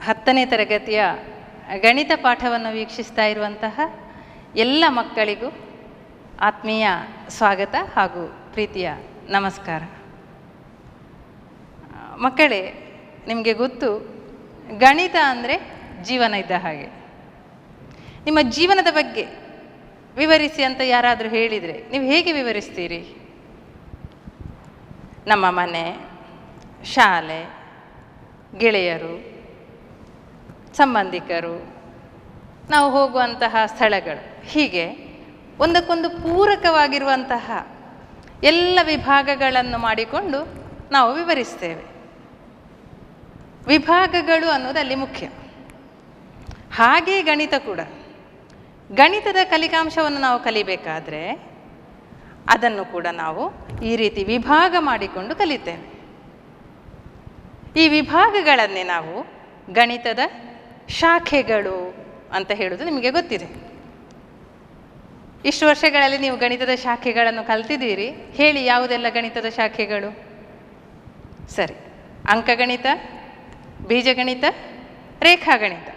10ನೇ ತರಗತಿಯ ಗಣಿತ ಪಾಠವನ್ನು ವೀಕ್ಷಿಸ್ತಾ ಇರುವಂತಹ ಎಲ್ಲ ಮಕ್ಕಳಿಗೂ ಆತ್ಮೀಯ ಸ್ವಾಗತ ಹಾಗೂ ಪ್ರೀತಿಯ ನಮಸ್ಕಾರ. ಮಕ್ಕಳೇ, ನಿಮಗೆ ಗೊತ್ತು, ಗಣಿತ ಅಂದರೆ ಜೀವನ ಇದ್ದ ಹಾಗೆ. ನಿಮ್ಮ ಜೀವನದ ಬಗ್ಗೆ ವಿವರಿಸಿ ಅಂತ ಯಾರಾದರೂ ಹೇಳಿದರೆ ನೀವು ಹೇಗೆ ವಿವರಿಸ್ತೀರಿ? ನಮ್ಮ ಮನೆ, ಶಾಲೆ, ಗೆಳೆಯರು, ಸಂಬಂಧಿಕರು, ನಾವು ಹೋಗುವಂತಹ ಸ್ಥಳಗಳು, ಹೀಗೆ ಒಂದಕ್ಕೊಂದು ಪೂರಕವಾಗಿರುವಂತಹ ಎಲ್ಲ ವಿಭಾಗಗಳನ್ನು ಮಾಡಿಕೊಂಡು ನಾವು ವಿವರಿಸ್ತೇವೆ. ವಿಭಾಗಗಳು ಅನ್ನೋದು ಅಲ್ಲಿ ಮುಖ್ಯ. ಹಾಗೇ ಗಣಿತ ಕೂಡ. ಗಣಿತದ ಕಲಿಕಾಂಶವನ್ನು ನಾವು ಕಲಿಬೇಕಾದ್ರೆ ಅದನ್ನು ಕೂಡ ನಾವು ಈ ರೀತಿ ವಿಭಾಗ ಮಾಡಿಕೊಂಡು ಕಲಿತೇವೆ. ಈ ವಿಭಾಗಗಳನ್ನೇ ನಾವು ಗಣಿತದ ಶಾಖೆಗಳು ಅಂತ ಹೇಳೋದು ನಿಮಗೆ ಗೊತ್ತಿದೆ. ಇಷ್ಟು ವರ್ಷಗಳಲ್ಲಿ ನೀವು ಗಣಿತದ ಶಾಖೆಗಳನ್ನು ಕಲ್ತಿದ್ದೀರಿ. ಹೇಳಿ, ಯಾವುದೆಲ್ಲ ಗಣಿತದ ಶಾಖೆಗಳು? ಸರಿ, ಅಂಕಗಣಿತ, ಬೀಜಗಣಿತ, ರೇಖಾಗಣಿತ.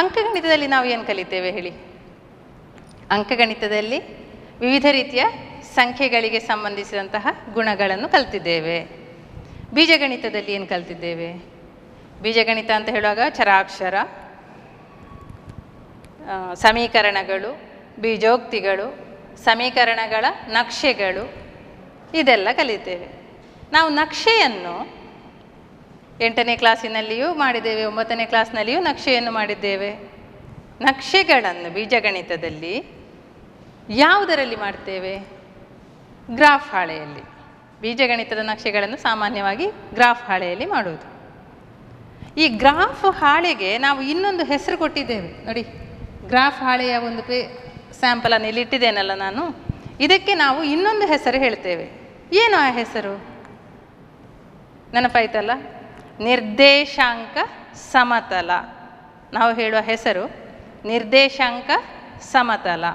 ಅಂಕಗಣಿತದಲ್ಲಿ ನಾವು ಏನು ಕಲಿತೇವೆ ಹೇಳಿ? ಅಂಕಗಣಿತದಲ್ಲಿ ವಿವಿಧ ರೀತಿಯ ಸಂಖ್ಯೆಗಳಿಗೆ ಸಂಬಂಧಿಸಿದಂತಹ ಗುಣಗಳನ್ನು ಕಲ್ತಿದ್ದೇವೆ. ಬೀಜಗಣಿತದಲ್ಲಿ ಏನು ಕಲ್ತಿದ್ದೇವೆ? ಬೀಜಗಣಿತ ಅಂತ ಹೇಳುವಾಗ ಚರಾಕ್ಷರ, ಸಮೀಕರಣಗಳು, ಬೀಜೋಕ್ತಿಗಳು, ಸಮೀಕರಣಗಳ ನಕ್ಷೆಗಳು, ಇದೆಲ್ಲ ಕಲಿತೇವೆ. ನಾವು ನಕ್ಷೆಯನ್ನು 8ನೇ ಕ್ಲಾಸಿನಲ್ಲಿಯೂ ಮಾಡಿದ್ದೇವೆ, 9ನೇ ಕ್ಲಾಸ್ನಲ್ಲಿಯೂ ನಕ್ಷೆಯನ್ನು ಮಾಡಿದ್ದೇವೆ. ನಕ್ಷೆಗಳನ್ನು ಬೀಜಗಣಿತದಲ್ಲಿ ಯಾವುದರಲ್ಲಿ ಮಾಡ್ತೇವೆ? ಗ್ರಾಫ್ ಹಾಳೆಯಲ್ಲಿ. ಬೀಜಗಣಿತದ ನಕ್ಷೆಗಳನ್ನು ಸಾಮಾನ್ಯವಾಗಿ ಗ್ರಾಫ್ ಹಾಳೆಯಲ್ಲಿ ಮಾಡುವುದು. ಈ ಗ್ರಾಫ್ ಹಾಳೆಗೆ ನಾವು ಇನ್ನೊಂದು ಹೆಸರು ಕೊಟ್ಟಿದ್ದೇವೆ ನೋಡಿ. ಗ್ರಾಫ್ ಹಾಳೆಯ ಒಂದು ಸ್ಯಾಂಪಲನ್ನು ಇಲ್ಲಿ ಇಟ್ಟಿದ್ದೇನಲ್ಲ ನಾನು, ಇದಕ್ಕೆ ನಾವು ಇನ್ನೊಂದು ಹೆಸರು ಹೇಳ್ತೇವೆ. ಏನು ಆ ಹೆಸರು? ನೆನಪಾಯ್ತಲ್ಲ? ನಿರ್ದೇಶಾಂಕ ಸಮತಲ. ನಾವು ಹೇಳುವ ಹೆಸರು ನಿರ್ದೇಶಾಂಕ ಸಮತಲ.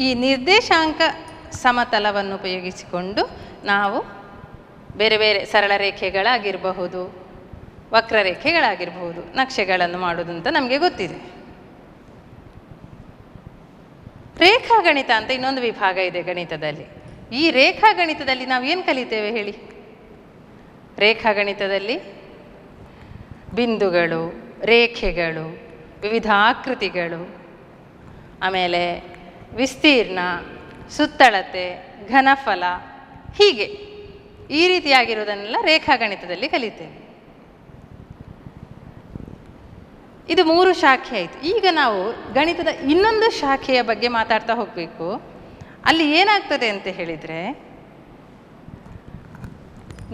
ಈ ನಿರ್ದೇಶಾಂಕ ಸಮತಲವನ್ನು ಉಪಯೋಗಿಸಿಕೊಂಡು ನಾವು ಬೇರೆ ಬೇರೆ ಸರಳ ರೇಖೆಗಳಾಗಿರಬಹುದು, ವಕ್ರರೇಖೆಗಳಾಗಿರಬಹುದು, ನಕ್ಷೆಗಳನ್ನು ಮಾಡೋದು ಅಂತ ನಮಗೆ ಗೊತ್ತಿದೆ. ರೇಖಾಗಣಿತ ಅಂತ ಇನ್ನೊಂದು ವಿಭಾಗ ಇದೆ ಗಣಿತದಲ್ಲಿ. ಈ ರೇಖಾಗಣಿತದಲ್ಲಿ ನಾವು ಏನು ಕಲಿತೇವೆ ಹೇಳಿ? ರೇಖಾಗಣಿತದಲ್ಲಿ ಬಿಂದುಗಳು, ರೇಖೆಗಳು, ವಿವಿಧ ಆಕೃತಿಗಳು, ಆಮೇಲೆ ವಿಸ್ತೀರ್ಣ, ಸುತ್ತಳತೆ, ಘನಫಲ, ಹೀಗೆ ಈ ರೀತಿಯಾಗಿರುವುದನ್ನೆಲ್ಲ ರೇಖಾಗಣಿತದಲ್ಲಿ ಕಲಿತೇವೆ. ಇದು 3 ಶಾಖೆ ಆಯಿತು. ಈಗ ನಾವು ಗಣಿತದ ಇನ್ನೊಂದು ಶಾಖೆಯ ಬಗ್ಗೆ ಮಾತಾಡ್ತಾ ಹೋಗಬೇಕು. ಅಲ್ಲಿ ಏನಾಗ್ತದೆ ಅಂತ ಹೇಳಿದರೆ,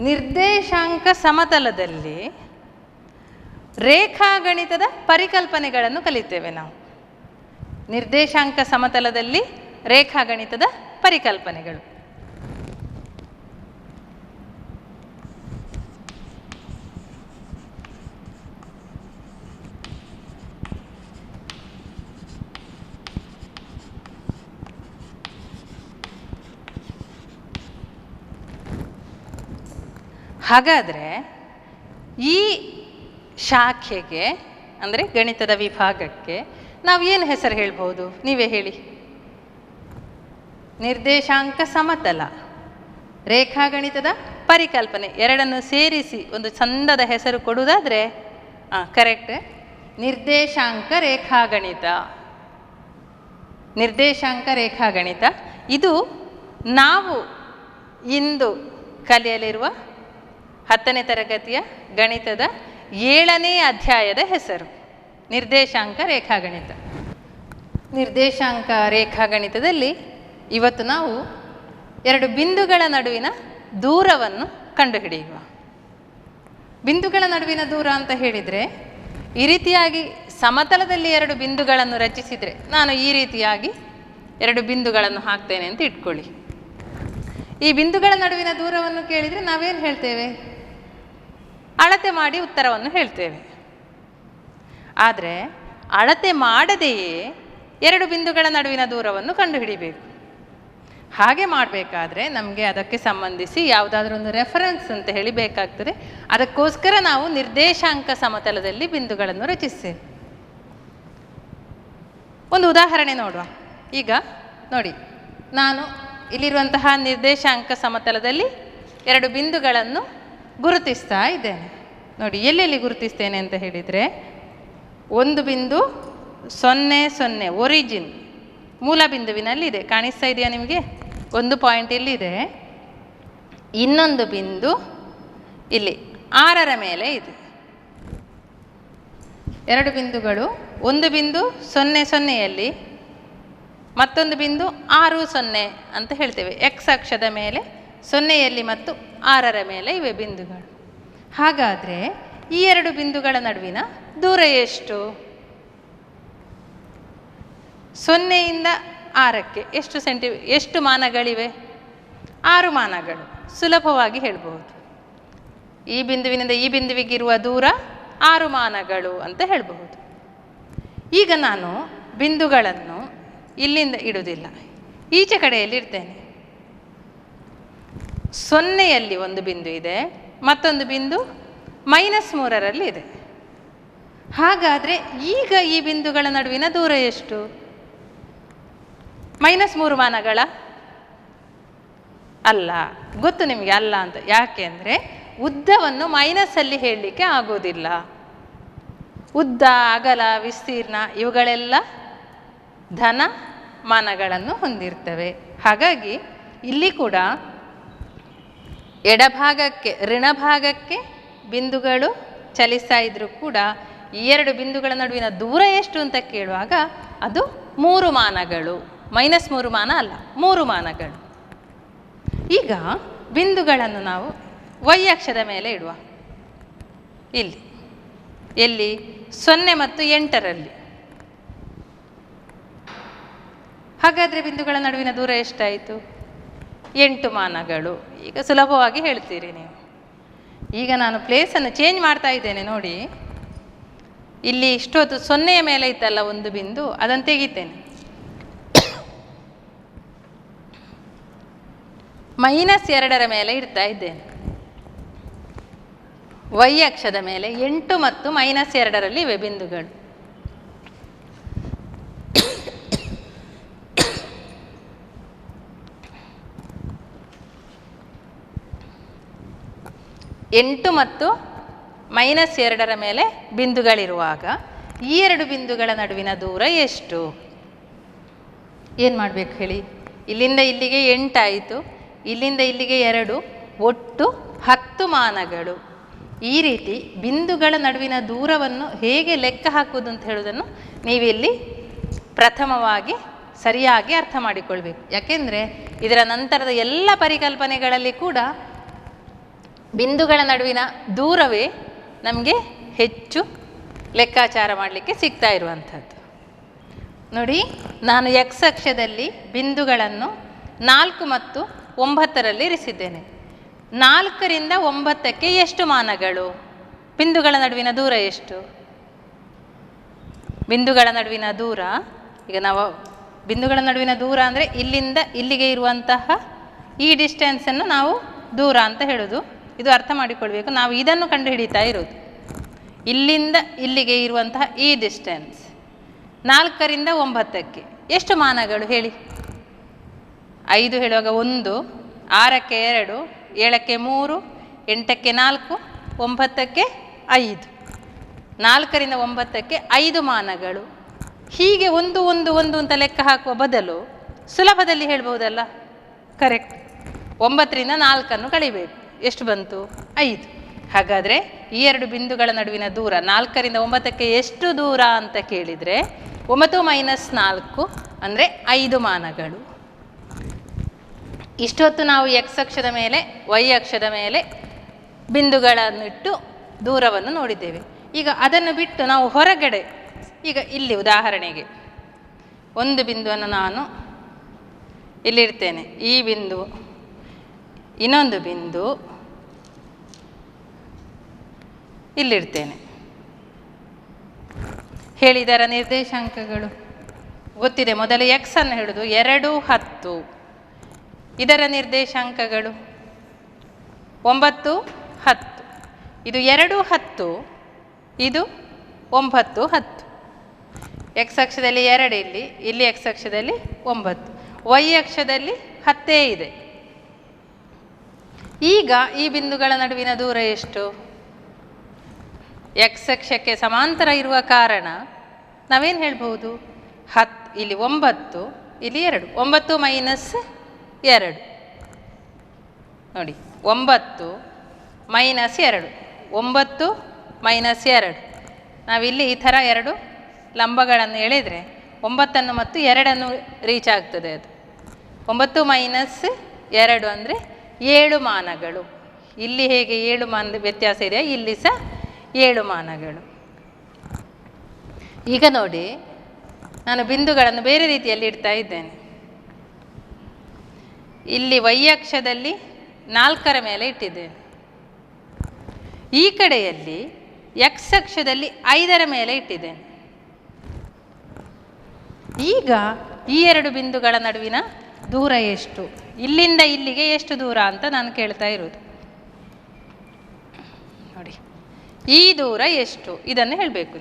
ನಿರ್ದೇಶಾಂಕ ಸಮತಲದಲ್ಲಿ ರೇಖಾಗಣಿತದ ಪರಿಕಲ್ಪನೆಗಳನ್ನು ಕಲಿತೇವೆ ನಾವು. ನಿರ್ದೇಶಾಂಕ ಸಮತಲದಲ್ಲಿ ರೇಖಾಗಣಿತದ ಪರಿಕಲ್ಪನೆಗಳು. ಹಾಗಾದರೆ ಈ ಶಾಖೆಗೆ ಅಂದರೆ ಗಣಿತದ ವಿಭಾಗಕ್ಕೆ ನಾವು ಏನು ಹೆಸರು ಹೇಳ್ಬೋದು? ನೀವೇ ಹೇಳಿ. ನಿರ್ದೇಶಾಂಕ ಸಮತಲ, ರೇಖಾಗಣಿತದ ಪರಿಕಲ್ಪನೆ, ಎರಡನ್ನು ಸೇರಿಸಿ ಒಂದು ಚಂದದ ಹೆಸರು ಕೊಡುವುದಾದರೆ ಕರೆಕ್ಟ್, ನಿರ್ದೇಶಾಂಕ ರೇಖಾಗಣಿತ. ನಿರ್ದೇಶಾಂಕ ರೇಖಾಗಣಿತ ಇದು ನಾವು ಇಂದು ಕಲಿಯಲಿರುವ 10ನೇ ತರಗತಿಯ ಗಣಿತದ 7ನೇ ಅಧ್ಯಾಯದ ಹೆಸರು ನಿರ್ದೇಶಾಂಕ ರೇಖಾಗಣಿತ. ನಿರ್ದೇಶಾಂಕ ರೇಖಾಗಣಿತದಲ್ಲಿ ಇವತ್ತು ನಾವು 2 ಬಿಂದುಗಳ ನಡುವಿನ ದೂರವನ್ನು ಕಂಡುಹಿಡಿಯುವ. ಬಿಂದುಗಳ ನಡುವಿನ ದೂರ ಅಂತ ಹೇಳಿದರೆ, ಈ ರೀತಿಯಾಗಿ ಸಮತಲದಲ್ಲಿ 2 ಬಿಂದುಗಳನ್ನು ರಚಿಸಿದರೆ, ನಾನು ಈ ರೀತಿಯಾಗಿ 2 ಬಿಂದುಗಳನ್ನು ಹಾಕ್ತೇನೆ ಅಂತ ಇಟ್ಕೊಳ್ಳಿ. ಈ ಬಿಂದುಗಳ ನಡುವಿನ ದೂರವನ್ನು ಕೇಳಿದರೆ ನಾವೇನು ಹೇಳ್ತೇವೆ? ಅಳತೆ ಮಾಡಿ ಉತ್ತರವನ್ನು ಹೇಳ್ತೇವೆ. ಆದರೆ ಅಳತೆ ಮಾಡದೆಯೇ ಎರಡು ಬಿಂದುಗಳ ನಡುವಿನ ದೂರವನ್ನು ಕಂಡುಹಿಡಿಬೇಕು. ಹಾಗೆ ಮಾಡಬೇಕಾದ್ರೆ ನಮಗೆ ಅದಕ್ಕೆ ಸಂಬಂಧಿಸಿ ಯಾವುದಾದ್ರೂ ಒಂದು ರೆಫರೆನ್ಸ್ ಅಂತ ಹೇಳಿ ಬೇಕಾಗ್ತದೆ. ಅದಕ್ಕೋಸ್ಕರ ನಾವು ನಿರ್ದೇಶಾಂಕ ಸಮತಲದಲ್ಲಿ ಬಿಂದುಗಳನ್ನು ರಚಿಸ್ತೇವೆ. ಒಂದು ಉದಾಹರಣೆ ನೋಡುವ. ಈಗ ನೋಡಿ, ನಾನು ಇಲ್ಲಿರುವಂತಹ ನಿರ್ದೇಶಾಂಕ ಸಮತಲದಲ್ಲಿ ಎರಡು ಬಿಂದುಗಳನ್ನು ಗುರುತಿಸ್ತಾ ಇದ್ದೇನೆ. ನೋಡಿ, ಎಲ್ಲೆಲ್ಲಿ ಗುರುತಿಸ್ತೇನೆ ಅಂತ ಹೇಳಿದರೆ, ಒಂದು ಬಿಂದು 0 0 ಒರಿಜಿನ್ ಮೂಲ ಬಿಂದುವಿನಲ್ಲಿದೆ, ಕಾಣಿಸ್ತಾ ಇದೆಯಾ ನಿಮಗೆ? ಒಂದು ಪಾಯಿಂಟ್ ಇಲ್ಲಿದೆ. ಇನ್ನೊಂದು ಬಿಂದು ಇಲ್ಲಿ 6ರ ಮೇಲೆ ಇದೆ. ಎರಡು ಬಿಂದುಗಳು, ಒಂದು ಬಿಂದು 0 0ಯಲ್ಲಿ, ಮತ್ತೊಂದು ಬಿಂದು 6 0 ಅಂತ ಹೇಳ್ತೇವೆ. ಎಕ್ಸ್ ಅಕ್ಷದ ಮೇಲೆ 0ಯಲ್ಲಿ ಮತ್ತು 6ರ ಮೇಲೆ ಇವೆ ಬಿಂದುಗಳು. ಹಾಗಾದರೆ ಈ ಎರಡು ಬಿಂದುಗಳ ನಡುವಿನ ದೂರ ಎಷ್ಟು? 0ಯಿಂದ 6ಕ್ಕೆ ಎಷ್ಟು ಮಾನಗಳಿವೆ? 6 ಮಾನಗಳು. ಸುಲಭವಾಗಿ ಹೇಳ್ಬೋದು. ಈ ಬಿಂದುವಿನಿಂದ ಈ ಬಿಂದುವಿಗಿರುವ ದೂರ 6 ಮಾನಗಳು ಅಂತ ಹೇಳಬಹುದು. ಈಗ ನಾನು ಬಿಂದುಗಳನ್ನು ಇಲ್ಲಿಂದ ಇಡುವುದಿಲ್ಲ, ಈಚೆ ಕಡೆಯಲ್ಲಿ ಇಡ್ತೇನೆ. 0ಯಲ್ಲಿ ಒಂದು ಬಿಂದು ಇದೆ, ಮತ್ತೊಂದು ಬಿಂದು -3ರಲ್ಲಿ ಇದೆ. ಹಾಗಾದರೆ ಈಗ ಈ ಬಿಂದುಗಳ ನಡುವಿನ ದೂರ ಎಷ್ಟು? -3 ಮಾನಗಳ? ಅಲ್ಲ. ಗೊತ್ತು ನಿಮಗೆ ಅಲ್ಲ ಅಂತ. ಯಾಕೆ ಅಂದರೆ ಉದ್ದವನ್ನು ಮೈನಸ್ಸಲ್ಲಿ ಹೇಳಲಿಕ್ಕೆ ಆಗೋದಿಲ್ಲ. ಉದ್ದ, ಅಗಲ, ವಿಸ್ತೀರ್ಣ ಇವುಗಳೆಲ್ಲ ಧನ ಮಾನಗಳನ್ನು ಹೊಂದಿರ್ತವೆ. ಹಾಗಾಗಿ ಇಲ್ಲಿ ಕೂಡ ಎಡಭಾಗಕ್ಕೆ ಋಣಭಾಗಕ್ಕೆ ಬಿಂದುಗಳು ಚಲಿಸ್ತಾ ಇದ್ರೂ ಕೂಡ ಈ ಎರಡು ಬಿಂದುಗಳ ನಡುವಿನ ದೂರ ಎಷ್ಟು ಅಂತ ಕೇಳುವಾಗ ಅದು 3 ಮಾನಗಳು. -3 ಮಾನ ಅಲ್ಲ, 3 ಮಾನಗಳು. ಈಗ ಬಿಂದುಗಳನ್ನು ನಾವು y ಅಕ್ಷದ ಮೇಲೆ ಇಡುವ. ಇಲ್ಲಿ ಎಲ್ಲಿ? 0 ಮತ್ತು 8ರಲ್ಲಿ. ಹಾಗಾದರೆ ಬಿಂದುಗಳ ನಡುವಿನ ದೂರ ಎಷ್ಟಾಯಿತು? 8 ಮಾನಗಳು. ಈಗ ಸುಲಭವಾಗಿ ಹೇಳ್ತೀರಿ ನೀವು. ಈಗ ನಾನು ಪ್ಲೇಸನ್ನು ಚೇಂಜ್ ಮಾಡ್ತಾ ಇದ್ದೇನೆ. ನೋಡಿ, ಇಲ್ಲಿ ಇಷ್ಟೊತ್ತು 0ಯ ಮೇಲೆ ಇತ್ತಲ್ಲ ಒಂದು ಬಿಂದು, ಅದನ್ನು ತೆಗಿತೇನೆ. -2ರ ಮೇಲೆ ಇಡ್ತಾ ಇದ್ದೇನೆ. y ಅಕ್ಷದ ಮೇಲೆ 8 ಮತ್ತು -2ರಲ್ಲಿ ಇವೆ ಬಿಂದುಗಳು. ಎಂಟು ಮತ್ತು -2ರ ಮೇಲೆ ಬಿಂದುಗಳಿರುವಾಗ ಈ ಎರಡು ಬಿಂದುಗಳ ನಡುವಿನ ದೂರ ಎಷ್ಟು? ಏನು ಮಾಡಬೇಕು ಹೇಳಿ? ಇಲ್ಲಿಂದ ಇಲ್ಲಿಗೆ 8 ಆಯಿತು, ಇಲ್ಲಿಂದ ಇಲ್ಲಿಗೆ 2, ಒಟ್ಟು 10 ಮಾನಗಳು. ಈ ರೀತಿ ಬಿಂದುಗಳ ನಡುವಿನ ದೂರವನ್ನು ಹೇಗೆ ಲೆಕ್ಕ ಹಾಕುವುದು ಅಂತ ಹೇಳುವುದನ್ನು ನೀವಿಲ್ಲಿ ಪ್ರಥಮವಾಗಿ ಸರಿಯಾಗಿ ಅರ್ಥ ಮಾಡಿಕೊಳ್ಬೇಕು. ಯಾಕೆಂದರೆ ಇದರ ನಂತರದ ಎಲ್ಲ ಪರಿಕಲ್ಪನೆಗಳಲ್ಲಿ ಕೂಡ ಬಿಂದುಗಳ ನಡುವಿನ ದೂರವೇ ನಮಗೆ ಹೆಚ್ಚು ಲೆಕ್ಕಾಚಾರ ಮಾಡಲಿಕ್ಕೆ ಸಿಗ್ತಾ ಇರುವಂಥದ್ದು. ನೋಡಿ, ನಾನು ಎಕ್ಸ್ ಅಕ್ಷದಲ್ಲಿ ಬಿಂದುಗಳನ್ನು 4 ಮತ್ತು 9ರಲ್ಲಿ ಇರಿಸಿದ್ದೇನೆ. 4ರಿಂದ 9ಕ್ಕೆ ಎಷ್ಟು ಮಾನಗಳು? ಬಿಂದುಗಳ ನಡುವಿನ ದೂರ ಎಷ್ಟು? ಬಿಂದುಗಳ ನಡುವಿನ ದೂರ, ಈಗ ನಾವು ಬಿಂದುಗಳ ನಡುವಿನ ದೂರ ಅಂದರೆ ಇಲ್ಲಿಂದ ಇಲ್ಲಿಗೆ ಇರುವಂತಹ ಈ ಡಿಸ್ಟೆನ್ಸನ್ನು ನಾವು ದೂರ ಅಂತ ಹೇಳೋದು. ಇದು ಅರ್ಥ ಮಾಡಿಕೊಳ್ಬೇಕು. ನಾವು ಇದನ್ನು ಕಂಡುಹಿಡಿತಾ ಇರೋದು. ಇಲ್ಲಿಂದ ಇಲ್ಲಿಗೆ ಇರುವಂತಹ ಈ ಡಿಸ್ಟೆನ್ಸ್ 4ರಿಂದ 9ಕ್ಕೆ ಎಷ್ಟು ಮಾನಗಳು ಹೇಳಿ? 5 ಹೇಳುವಾಗ 1, 6ಕ್ಕೆ 2, 7ಕ್ಕೆ 3, 8ಕ್ಕೆ 4, 9ಕ್ಕೆ 5. 4ರಿಂದ 9ಕ್ಕೆ 5 ಮಾನಗಳು. ಹೀಗೆ 1 1 1 ಅಂತ ಲೆಕ್ಕ ಹಾಕುವ ಬದಲು ಸುಲಭದಲ್ಲಿ ಹೇಳ್ಬಹುದಲ್ಲ? ಕರೆಕ್ಟ್. 9ರಿಂದ 4 ಕಳಿಬೇಕು. ಎಷ್ಟು ಬಂತು? 5. ಹಾಗಾದರೆ ಈ ಎರಡು ಬಿಂದುಗಳ ನಡುವಿನ ದೂರ 4ರಿಂದ 9ಕ್ಕೆ ಎಷ್ಟು ದೂರ ಅಂತ ಕೇಳಿದರೆ 9 - 4 ಅಂದರೆ 5 ಮಾನಗಳು. ಇಷ್ಟೊತ್ತು ನಾವು ಎಕ್ಸ್ ಅಕ್ಷದ ಮೇಲೆ ವೈ ಅಕ್ಷದ ಮೇಲೆ ಬಿಂದುಗಳನ್ನಿಟ್ಟು ದೂರವನ್ನು ನೋಡಿದ್ದೇವೆ. ಈಗ ಅದನ್ನು ಬಿಟ್ಟು ನಾವು ಹೊರಗಡೆ, ಈಗ ಇಲ್ಲಿ ಉದಾಹರಣೆಗೆ ಒಂದು ಬಿಂದುವನ್ನು ನಾನು ಇಲ್ಲಿಡ್ತೇನೆ. ಈ ಬಿಂದು, ಇನ್ನೊಂದು ಬಿಂದು, ಇಲ್ಲಿಡ್ತೇನೆ. ಹೇಳಿ ಇದರ ನಿರ್ದೇಶಾಂಕಗಳು ಗೊತ್ತಿದೆ. ಮೊದಲು ಎಕ್ಸ್ ಅನ್ನು ಹೇಳುದು 2, 10. ಇದರ ನಿರ್ದೇಶಾಂಕಗಳು 9, 10. ಇದು 2, 10. ಇದು 9, 10. ಎಕ್ಸ್ ಅಕ್ಷದಲ್ಲಿ 2 ಇಲ್ಲಿ ಎಕ್ಸ್ ಅಕ್ಷದಲ್ಲಿ 9, ವೈ ಅಕ್ಷದಲ್ಲಿ 10 ಇದೆ. ಈಗ ಈ ಬಿಂದುಗಳ ನಡುವಿನ ದೂರ ಎಷ್ಟು? ಎಕ್ಸ್ ಅಕ್ಷಕ್ಕೆ ಸಮಾಂತರ ಇರುವ ಕಾರಣ ನಾವೇನು ಹೇಳ್ಬೋದು? 10, ಇಲ್ಲಿ 9, ಇಲ್ಲಿ 2. 9 ಮೈನಸ್ 2 ನೋಡಿ, 9 ಮೈನಸ್ 2, 9 ಮೈನಸ್ 2. ನಾವಿಲ್ಲಿ ಈ ಥರ 2 ಲಂಬಗಳನ್ನು ಎಳೆದರೆ 9 ಮತ್ತು 2 ರೀಚ್ ಆಗ್ತದೆ. ಅದು 9 ಮೈನಸ್ 2 ಅಂದರೆ 7 ಮಾನಗಳು. ಇಲ್ಲಿ ಹೇಗೆ 7 ಮಾನದ ವ್ಯತ್ಯಾಸ ಇದೆ, ಇಲ್ಲಿ ಸಹ 7 ಮಾನಗಳು. ಈಗ ನೋಡಿ, ನಾನು ಬಿಂದುಗಳನ್ನು ಬೇರೆ ರೀತಿಯಲ್ಲಿ ಇಡ್ತಾ ಇದ್ದೇನೆ. ಇಲ್ಲಿ ವೈ ಅಕ್ಷದಲ್ಲಿ 4ರ ಮೇಲೆ ಇಟ್ಟಿದ್ದೇನೆ. ಈ ಕಡೆಯಲ್ಲಿ ಎಕ್ಸ್ ಅಕ್ಷದಲ್ಲಿ 5ರ ಮೇಲೆ ಇಟ್ಟಿದ್ದೇನೆ. ಈಗ ಈ 2 ಬಿಂದುಗಳ ನಡುವಿನ ದೂರ ಎಷ್ಟು? ಇಲ್ಲಿಂದ ಇಲ್ಲಿಗೆ ಎಷ್ಟು ದೂರ ಅಂತ ನಾನು ಕೇಳ್ತಾ ಇರೋದು. ನೋಡಿ, ಈ ದೂರ ಎಷ್ಟು ಇದನ್ನು ಹೇಳಬೇಕು.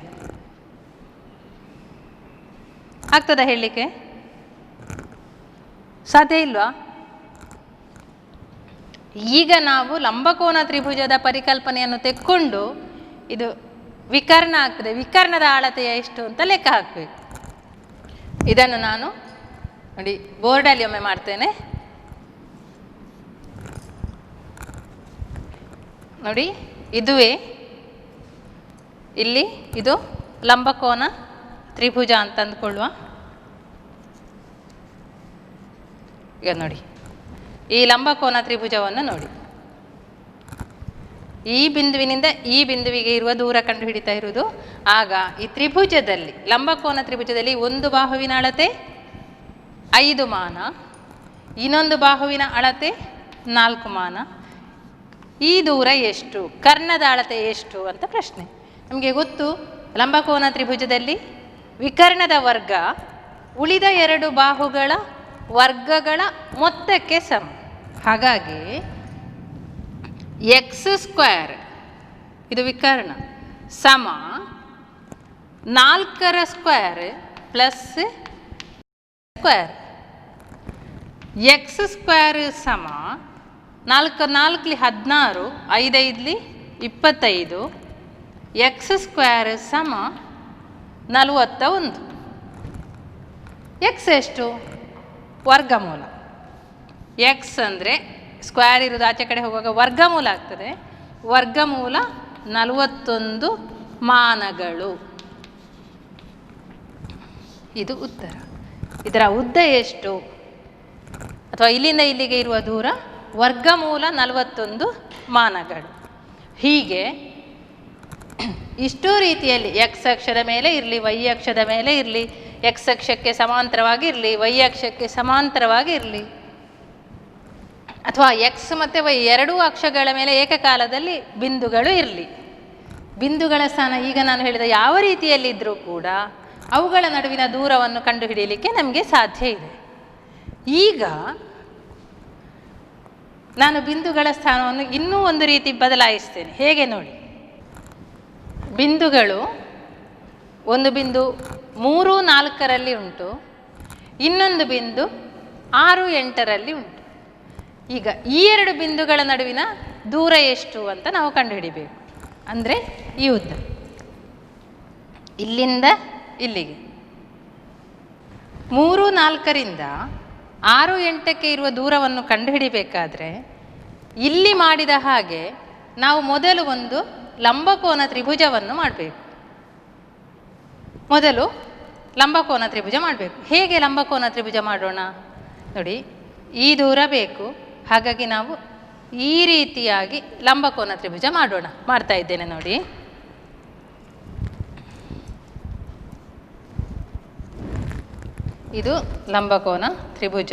ಆಗ್ತದ ಹೇಳಲಿಕ್ಕೆ? ಸಾಧ್ಯ ಇಲ್ವಾ? ಈಗ ನಾವು ಲಂಬಕೋನ ತ್ರಿಭುಜದ ಪರಿಕಲ್ಪನೆಯನ್ನು ತೆಕ್ಕೊಂಡು ಇದು ವಿಕರ್ಣ ಆಗ್ತದೆ, ವಿಕರ್ಣದ ಅಳತೆಯ ಎಷ್ಟು ಅಂತ ಲೆಕ್ಕ ಹಾಕಬೇಕು. ಇದನ್ನು ನಾನು ನೋಡಿ ಬೋರ್ಡಲ್ಲಿ ಒಮ್ಮೆ ಮಾಡ್ತೇನೆ. ನೋಡಿ, ಇದುವೇ ಇಲ್ಲಿ ಇದು ಲಂಬಕೋನ ತ್ರಿಭುಜ ಅಂತ ಅಂದ್ಕೊಳ್ಳುವ. ಈಗ ನೋಡಿ, ಈ ಲಂಬಕೋನ ತ್ರಿಭುಜವನ್ನು ನೋಡಿ, ಈ ಬಿಂದುವಿನಿಂದ ಈ ಬಿಂದುವಿಗೆ ಇರುವ ದೂರ ಕಂಡು ಹಿಡಿತಾ ಇರುವುದು. ಆಗ ಈ ತ್ರಿಭುಜದಲ್ಲಿ, ಲಂಬಕೋನ ತ್ರಿಭುಜದಲ್ಲಿ ಒಂದು ಬಾಹುವಿನ ಅಳತೆ 5 ಮಾನ, ಇನ್ನೊಂದು ಬಾಹುವಿನ ಅಳತೆ 4 ಮಾನ. ಈ ದೂರ ಎಷ್ಟು? ಕರ್ಣದ ಅಳತೆ ಎಷ್ಟು ಅಂತ ಪ್ರಶ್ನೆ. ನಮಗೆ ಗೊತ್ತು, ಲಂಬಕೋನ ತ್ರಿಭುಜದಲ್ಲಿ ವಿಕರ್ಣದ ವರ್ಗ ಉಳಿದ 2 ಬಾಹುಗಳ ವರ್ಗಗಳ ಮೊತ್ತಕ್ಕೆ ಸಮ. ಹಾಗಾಗಿ x² ಇದು ವಿಕರ್ಣ ಸಮ 4ರ ಸ್ಕ್ವೇರ್ ಪ್ಲಸ್ ಸ್ಕ್ವೇರ್. x² ಸಮ 4 4 16, 5 5 25. x² ಸಮ 41. ಎಕ್ಸ್ ಎಷ್ಟು? ವರ್ಗಮೂಲ. ಎಕ್ಸ್ ಅಂದರೆ ಸ್ಕ್ವೇರ್ ಇರೋದು ಆಚೆ ಕಡೆ ಹೋಗುವಾಗ ವರ್ಗಮೂಲ ಆಗ್ತದೆ. ವರ್ಗಮೂಲ 41 ಮಾನಗಳು. ಇದು ಉತ್ತರ. ಇದರ ಉದ್ದ ಎಷ್ಟು? ಅಥವಾ ಇಲ್ಲಿಂದ ಇಲ್ಲಿಗೆ ಇರುವ ದೂರ ವರ್ಗಮೂಲ 41 ಮಾನಗಳು. ಹೀಗೆ ಇಷ್ಟೂ ರೀತಿಯಲ್ಲಿ ಎಕ್ಸ್ ಅಕ್ಷದ ಮೇಲೆ ಇರಲಿ, ವೈ ಅಕ್ಷದ ಮೇಲೆ ಇರಲಿ, ಎಕ್ಸ್ ಅಕ್ಷಕ್ಕೆ ಸಮಾಂತರವಾಗಿ ಇರಲಿ, ವೈ ಅಕ್ಷಕ್ಕೆ ಸಮಾಂತರವಾಗಿ ಇರಲಿ, ಅಥವಾ ಎಕ್ಸ್ ಮತ್ತು ವೈ ಎರಡೂ ಅಕ್ಷಗಳ ಮೇಲೆ ಏಕಕಾಲದಲ್ಲಿ ಬಿಂದುಗಳು ಇರಲಿ. ಬಿಂದುಗಳ ಸ್ಥಾನ ಈಗ ನಾನು ಹೇಳಿದ ಯಾವ ರೀತಿಯಲ್ಲಿದ್ದರೂ ಕೂಡ ಅವುಗಳ ನಡುವಿನ ದೂರವನ್ನು ಕಂಡುಹಿಡಿಯಲಿಕ್ಕೆ ನಮಗೆ ಸಾಧ್ಯ ಇದೆ. ಈಗ ನಾನು ಬಿಂದುಗಳ ಸ್ಥಾನವನ್ನು ಇನ್ನೂ ಒಂದು ರೀತಿ ಬದಲಾಯಿಸ್ತೇನೆ. ಹೇಗೆ ನೋಡಿ, ಬಿಂದುಗಳು ಒಂದು ಬಿಂದು 3, 4ರಲ್ಲಿ ಉಂಟು, ಇನ್ನೊಂದು ಬಿಂದು 6, 8ರಲ್ಲಿ ಉಂಟು. ಈಗ ಈ 2 ಬಿಂದುಗಳ ನಡುವಿನ ದೂರ ಎಷ್ಟು ಅಂತ ನಾವು ಕಂಡುಹಿಡಿಬೇಕು. ಅಂದರೆ ಈ ಉದ್ದ ಇಲ್ಲಿಂದ ಇಲ್ಲಿಗೆ 3, 4ರಿಂದ 6, 8ಕ್ಕೆ ಇರುವ ದೂರವನ್ನು ಕಂಡುಹಿಡಿಬೇಕಾದ್ರೆ ಇಲ್ಲಿ ಮಾಡಿದ ಹಾಗೆ ನಾವು ಮೊದಲು ಒಂದು ಲಂಬಕೋನ ತ್ರಿಭುಜವನ್ನು ಮಾಡಬೇಕು. ಮೊದಲು ಲಂಬಕೋನ ತ್ರಿಭುಜ ಮಾಡಬೇಕು. ಹೇಗೆ ಲಂಬಕೋನ ತ್ರಿಭುಜ ಮಾಡೋಣ ನೋಡಿ, ಈ ದೂರ ಬೇಕು. ಹಾಗಾಗಿ ನಾವು ಈ ರೀತಿಯಾಗಿ ಲಂಬಕೋನ ತ್ರಿಭುಜ ಮಾಡೋಣ. ಮಾಡ್ತಾ ಇದ್ದೇನೆ ನೋಡಿ. ಇದು ಲಂಬಕೋನ ತ್ರಿಭುಜ.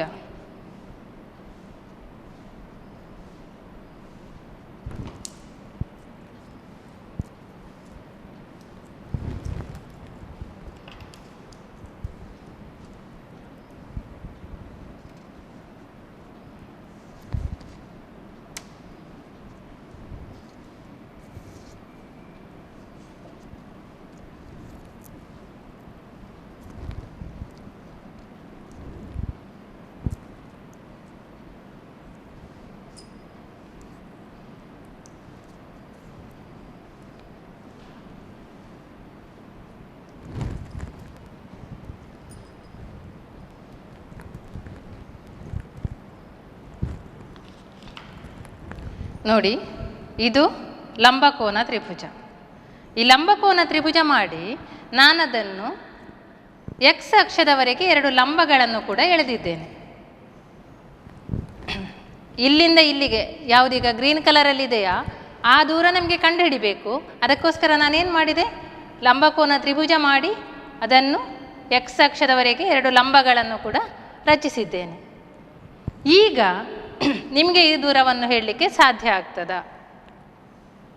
ನೋಡಿ, ಇದು ಲಂಬಕೋನ ತ್ರಿಭುಜ. ಈ ಲಂಬಕೋನ ತ್ರಿಭುಜ ಮಾಡಿ ನಾನದನ್ನು ಎಕ್ಸ್ ಅಕ್ಷದವರೆಗೆ 2 ಲಂಬಗಳನ್ನು ಕೂಡ ಎಳೆದಿದ್ದೇನೆ. ಇಲ್ಲಿಂದ ಇಲ್ಲಿಗೆ ಯಾವುದೀಗ ಗ್ರೀನ್ ಕಲರಲ್ಲಿದೆಯಾ ಆ ದೂರ ನಮಗೆ ಕಂಡುಹಿಡಿಬೇಕು. ಅದಕ್ಕೋಸ್ಕರ ನಾನೇನು ಮಾಡಿದೆ, ಲಂಬಕೋನ ತ್ರಿಭುಜ ಮಾಡಿ ಅದನ್ನು ಎಕ್ಸ್ ಅಕ್ಷದವರೆಗೆ 2 ಲಂಬಗಳನ್ನು ಕೂಡ ರಚಿಸಿದ್ದೇನೆ. ಈಗ ನಿಮಗೆ ಈ ದೂರವನ್ನು ಹೇಳಲಿಕ್ಕೆ ಸಾಧ್ಯ ಆಗ್ತದಾ?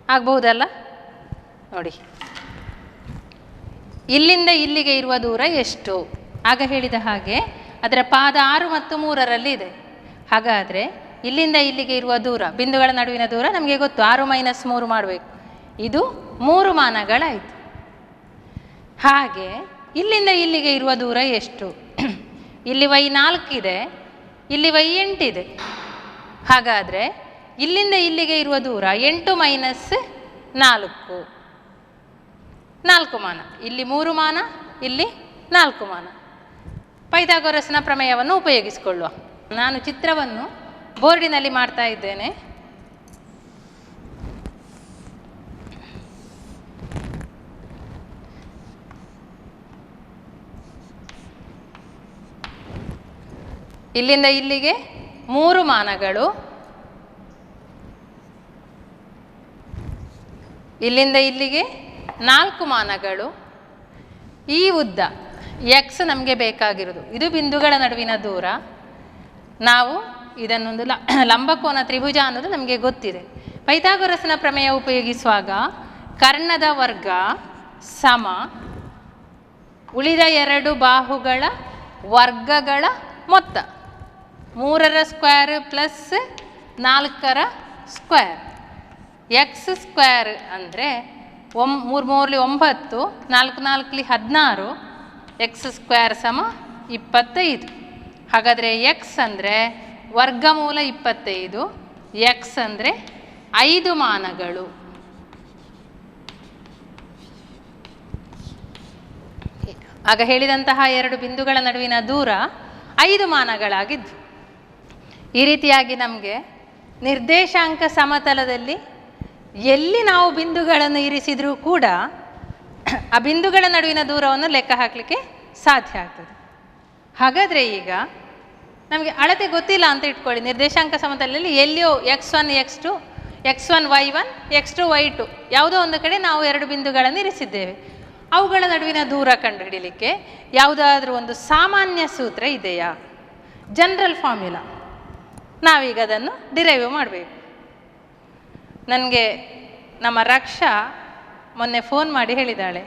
ಆಗ್ಬಹುದಲ್ಲ? ನೋಡಿ, ಇಲ್ಲಿಂದ ಇಲ್ಲಿಗೆ ಇರುವ ದೂರ ಎಷ್ಟು? ಆಗ ಹೇಳಿದ ಹಾಗೆ ಅದರ ಪಾದ 6 ಮತ್ತು 3ರಲ್ಲಿ ಇದೆ. ಹಾಗಾದರೆ ಇಲ್ಲಿಂದ ಇಲ್ಲಿಗೆ ಇರುವ ದೂರ, ಬಿಂದುಗಳ ನಡುವಿನ ದೂರ ನಮಗೆ ಗೊತ್ತು, 6 - 3 ಮಾಡಬೇಕು. ಇದು 3 ಮಾನಗಳಾಯಿತು. ಹಾಗೆ ಇಲ್ಲಿಂದ ಇಲ್ಲಿಗೆ ಇರುವ ದೂರ ಎಷ್ಟು? ಇಲ್ಲಿ y 4 ಇದೆ, ಇಲ್ಲಿ y 8 ಇದೆ. ಹಾಗಾದರೆ ಇಲ್ಲಿಂದ ಇಲ್ಲಿಗೆ ಇರುವ ದೂರ 8 - 4 4 ಮಾನ. ಇಲ್ಲಿ 3 ಮಾನ, ಇಲ್ಲಿ 4 ಮಾನ. ಪೈಥಾಗೊರಸ್ನ ಪ್ರಮೇಯವನ್ನು ಉಪಯೋಗಿಸಿಕೊಳ್ಳುವ. ನಾನು ಚಿತ್ರವನ್ನು ಬೋರ್ಡಿನಲ್ಲಿ ಮಾಡ್ತಾ ಇದ್ದೇನೆ. ಇಲ್ಲಿಂದ ಇಲ್ಲಿಗೆ 3 ಮಾನಗಳು, ಇಲ್ಲಿಂದ ಇಲ್ಲಿಗೆ 4 ಮಾನಗಳು. ಈ ಉದ್ದ ಎಕ್ಸ್ ನಮಗೆ ಬೇಕಾಗಿರೋದು. ಇದು ಬಿಂದುಗಳ ನಡುವಿನ ದೂರ. ನಾವು ಇದನ್ನೊಂದು ಲಂಬಕೋನ ತ್ರಿಭುಜ ಅನ್ನೋದು ನಮಗೆ ಗೊತ್ತಿದೆ. ಪೈಥಾಗೊರಸ್ನ ಪ್ರಮೇಯ ಉಪಯೋಗಿಸುವಾಗ ಕರ್ಣದ ವರ್ಗ ಸಮ ಉಳಿದ 2 ಬಾಹುಗಳ ವರ್ಗಗಳ ಮೊತ್ತ, 3ರ ಸ್ಕ್ವೇರ್ ಪ್ಲಸ್ 4ರ ಸ್ಕ್ವೇರ್. ಎಕ್ಸ್ ಸ್ಕ್ವೇರ್ ಅಂದರೆ 3 3 9, 4 4 16, ಎಕ್ಸ್ ಸ್ಕ್ವೇರ್ ಸಮ 25. ಹಾಗಾದರೆ ಎಕ್ಸ್ ಅಂದರೆ ವರ್ಗಮೂಲ 25, ಎಕ್ಸ್ ಅಂದರೆ 5 ಮಾನಗಳು. ಆಗ ಹೇಳಿದಂತಹ 2 ಬಿಂದುಗಳ ನಡುವಿನ ದೂರ 5 ಮಾನಗಳಾಗಿದ್ದು. ಈ ರೀತಿಯಾಗಿ ನಮಗೆ ನಿರ್ದೇಶಾಂಕ ಸಮತಲದಲ್ಲಿ ಎಲ್ಲಿ ನಾವು ಬಿಂದುಗಳನ್ನು ಇರಿಸಿದರೂ ಕೂಡ ಆ ಬಿಂದುಗಳ ನಡುವಿನ ದೂರವನ್ನು ಲೆಕ್ಕ ಹಾಕಲಿಕ್ಕೆ ಸಾಧ್ಯ ಆಗ್ತದೆ. ಹಾಗಾದರೆ ಈಗ ನಮಗೆ ಅಳತೆ ಗೊತ್ತಿಲ್ಲ ಅಂತ ಇಟ್ಕೊಳ್ಳಿ. ನಿರ್ದೇಶಾಂಕ ಸಮತಲದಲ್ಲಿ ಎಲ್ಲಿಯೋ x1 x2, x1 y1, x2 y2 ಯಾವುದೋ ಒಂದು ಕಡೆ ನಾವು 2 ಬಿಂದುಗಳನ್ನು ಇರಿಸಿದ್ದೇವೆ. ಅವುಗಳ ನಡುವಿನ ದೂರ ಕಂಡುಹಿಡಲಿಕ್ಕೆ ಯಾವುದಾದ್ರೂ ಒಂದು ಸಾಮಾನ್ಯ ಸೂತ್ರ ಇದೆಯಾ? General formula. ನಾವೀಗ ಅದನ್ನು ಡಿರೈವ್ ಮಾಡಬೇಕು. ನನಗೆ ನಮ್ಮ ರಕ್ಷಾ ಮೊನ್ನೆ ಫೋನ್ ಮಾಡಿ ಹೇಳಿದ್ದಾಳೆ,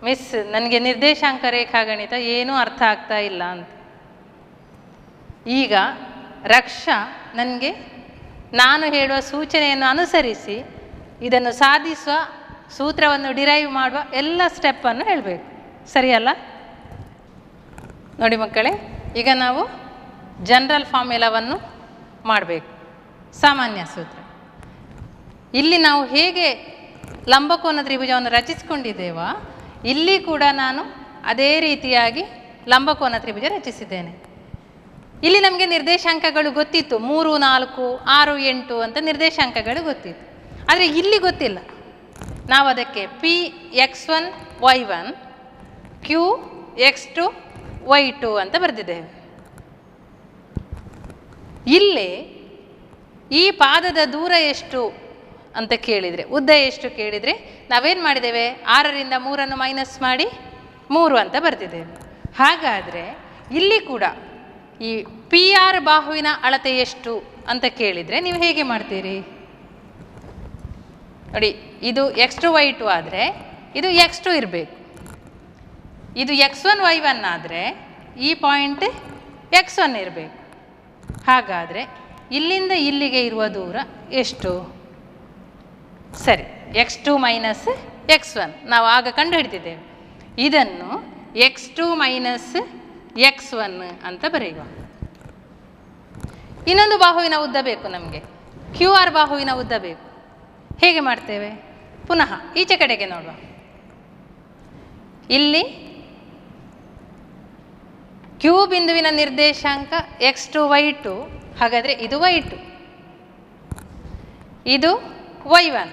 ಮಿಸ್ ನನಗೆ ನಿರ್ದೇಶಾಂಕ ರೇಖಾಗಣಿತ ಏನೂ ಅರ್ಥ ಆಗ್ತಾ ಇಲ್ಲ ಅಂತ. ಈಗ ರಕ್ಷಾ ನನಗೆ ನಾನು ಹೇಳುವ ಸೂಚನೆಯನ್ನು ಅನುಸರಿಸಿ ಇದನ್ನು ಸಾಧಿಸುವ, ಸೂತ್ರವನ್ನು ಡಿರೈವ್ ಮಾಡುವ ಎಲ್ಲ ಸ್ಟೆಪ್ಪನ್ನು ಹೇಳಬೇಕು. ಸರಿಯಲ್ಲ? ನೋಡಿ ಮಕ್ಕಳೇ, ಈಗ ನಾವು ಜನರಲ್ ಫಾರ್ಮ್ಯುಲಾವನ್ನು ಮಾಡಬೇಕು. ಸಾಮಾನ್ಯ ಸೂತ್ರ. ಇಲ್ಲಿ ನಾವು ಹೇಗೆ ಲಂಬಕೋನ ತ್ರಿಭುಜವನ್ನು ರಚಿಸಿಕೊಂಡಿದ್ದೇವೋ ಇಲ್ಲಿ ಕೂಡ ನಾನು ಅದೇ ರೀತಿಯಾಗಿ ಲಂಬಕೋನ ತ್ರಿಭುಜ ರಚಿಸಿದ್ದೇನೆ. ಇಲ್ಲಿ ನಮಗೆ ನಿರ್ದೇಶಾಂಕಗಳು ಗೊತ್ತಿತ್ತು, 3 4 6 8 ಅಂತ ನಿರ್ದೇಶಾಂಕಗಳು ಗೊತ್ತಿತ್ತು. ಆದರೆ ಇಲ್ಲಿ ಗೊತ್ತಿಲ್ಲ. ನಾವು ಅದಕ್ಕೆ P x1 y1 Q x2 y2 ಅಂತ ಬರೆದಿದ್ದೇವೆ. ಇಲ್ಲಿ ಈ ಪಾದದ ದೂರ ಎಷ್ಟು ಅಂತ ಕೇಳಿದರೆ, ಉದ್ದ ಎಷ್ಟು ಕೇಳಿದರೆ ನಾವೇನು ಮಾಡಿದ್ದೇವೆ, 6ರಿಂದ 3 ಮೈನಸ್ ಮಾಡಿ 3 ಅಂತ ಬರೆದಿದ್ದೇವೆ. ಹಾಗಾದರೆ ಇಲ್ಲಿ ಕೂಡ ಈ PR ಬಾಹುವಿನ ಅಳತೆ ಎಷ್ಟು ಅಂತ ಕೇಳಿದರೆ ನೀವು ಹೇಗೆ ಮಾಡ್ತೀರಿ? ನೋಡಿ, ಇದು x2 y2 ಆದರೆ ಇದು x2 ಇರಬೇಕು. ಇದು x1 y1 ಆದರೆ ಈ ಪಾಯಿಂಟ್ x1 ಇರಬೇಕು. ಹಾಗಾದರೆ ಇಲ್ಲಿಂದ ಇಲ್ಲಿಗೆ ಇರುವ ದೂರ ಎಷ್ಟು? ಸರಿ, x2 ಮೈನಸ್ x1 ನಾವು ಆಗ ಕಂಡು ಹಿಡಿದಿದ್ದೇವೆ. ಇದನ್ನು x2 ಮೈನಸ್ x1 ಅಂತ ಬರೆಯುವ. ಇನ್ನೊಂದು ಬಾಹುವಿನ ಉದ್ದ ಬೇಕು ನಮಗೆ, QR ಬಾಹುವಿನ ಉದ್ದ ಬೇಕು. ಹೇಗೆ ಮಾಡ್ತೇವೆ? ಪುನಃ ಈಚೆ ಕಡೆಗೆ ನೋಡುವ. ಇಲ್ಲಿ Q ಬಿಂದುವಿನ ನಿರ್ದೇಶಾಂಕ x2 y2, ಹಾಗಾದರೆ ಇದು y2. ಇದು y1,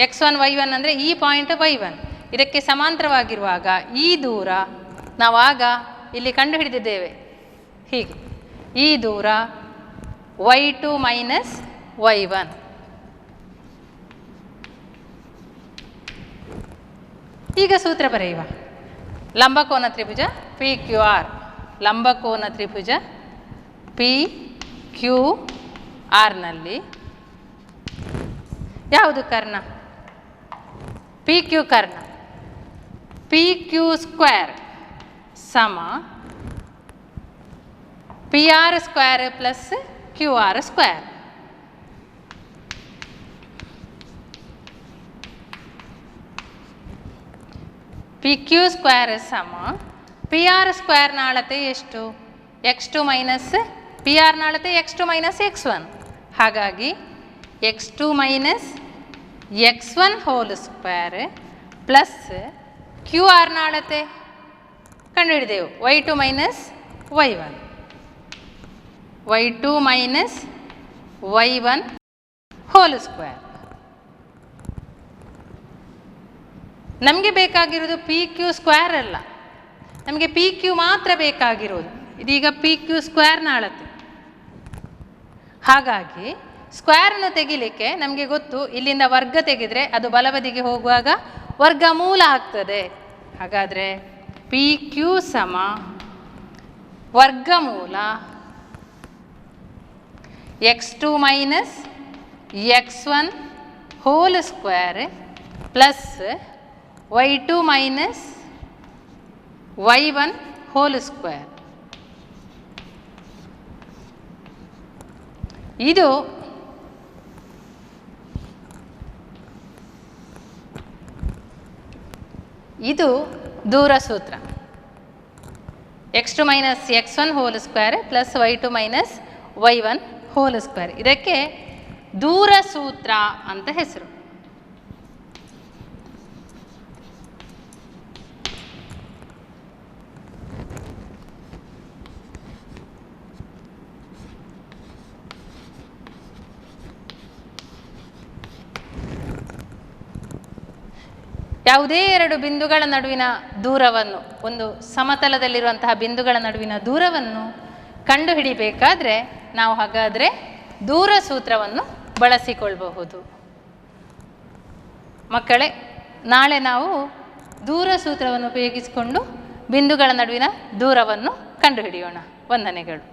x1 y1 ಅಂದರೆ ಈ ಪಾಯಿಂಟ್ y1. ಇದಕ್ಕೆ ಸಮಾಂತರವಾಗಿರುವಾಗ ಈ ದೂರ ನಾವಾಗ ಇಲ್ಲಿ ಕಂಡು ಹಿಡಿದಿದ್ದೇವೆ. ಹೀಗೆ ಈ ದೂರ y2 ಮೈನಸ್ y1. ಈಗ ಸೂತ್ರ ಬರೆಯುವ. ಲಂಬಕೋನ ತ್ರಿಭುಜ ಪಿ ಕ್ಯೂ ಆರ್, ಲಂಬಕೋನ ತ್ರಿಭುಜ ಪಿ ಕ್ಯೂ ಆರ್ನಲ್ಲಿ ಯಾವುದು ಕರ್ಣ? ಪಿ ಕ್ಯೂ ಕರ್ಣ. ಪಿ ಕ್ಯೂ ಸ್ಕ್ವೇರ್ ಸಮ P R square plus Q R square. P Q square ಸಮ ಪಿ ಆರ್ ಸ್ಕ್ವೇರ್ನ ಅಳತೆ ಎಷ್ಟು? x2 ಮೈನಸ್ ಪಿ ಆರ್ನ ಅಳತೆ x2 ಮೈನಸ್ x1. ಹಾಗಾಗಿ x2 minus x1 whole square plus Q ಆರ್ನ ಅಳತೆ ಕಂಡುಹಿಡಿದೆವು y2 minus y1. y2 minus y1 whole square. ನಮಗೆ ಬೇಕಾಗಿರೋದು ಪಿ ಕ್ಯೂ ಸ್ಕ್ವೇರ್ ಅಲ್ಲ, ನಮಗೆ ಪಿ ಕ್ಯೂ ಮಾತ್ರ ಬೇಕಾಗಿರೋದು. ಇದೀಗ ಪಿ ಕ್ಯೂ ಸ್ಕ್ವೇರ್ನ ಅಳತೆ. ಹಾಗಾಗಿ ಸ್ಕ್ವೇರನ್ನು ತೆಗಿಲಿಕ್ಕೆ ನಮಗೆ ಗೊತ್ತು, ಇಲ್ಲಿಂದ ವರ್ಗ ತೆಗೆದರೆ ಅದು ಬಲಬದಿಗೆ ಹೋಗುವಾಗ ವರ್ಗಮೂಲ ಆಗ್ತದೆ. ಹಾಗಾದರೆ ಪಿ ಕ್ಯೂ ಸಮ ವರ್ಗಮೂಲ x2 minus x1 whole square plus y2 minus y1 whole square. ಇದು ದೂರ ಸೂತ್ರ. x2 minus x1 whole square plus y2 minus y1 whole square. ಇದಕ್ಕೆ ದೂರ ಸೂತ್ರ ಅಂತ ಹೆಸರು. ಯಾವುದೇ ಎರಡು ಬಿಂದುಗಳ ನಡುವಿನ ದೂರವನ್ನು, ಒಂದು ಸಮತಲದಲ್ಲಿರುವಂತಹ ಬಿಂದುಗಳ ನಡುವಿನ ದೂರವನ್ನು ಕಂಡುಹಿಡಿಬೇಕಾದ್ರೆ ನಾವು ಹಾಗಾದರೆ ದೂರ ಸೂತ್ರವನ್ನು ಬಳಸಿಕೊಳ್ಳಬಹುದು. ಮಕ್ಕಳೇ, ನಾಳೆ ನಾವು ದೂರ ಸೂತ್ರವನ್ನು ಉಪಯೋಗಿಸಿಕೊಂಡು ಬಿಂದುಗಳ ನಡುವಿನ ದೂರವನ್ನು ಕಂಡುಹಿಡಿಯೋಣ. ವಂದನೆಗಳು.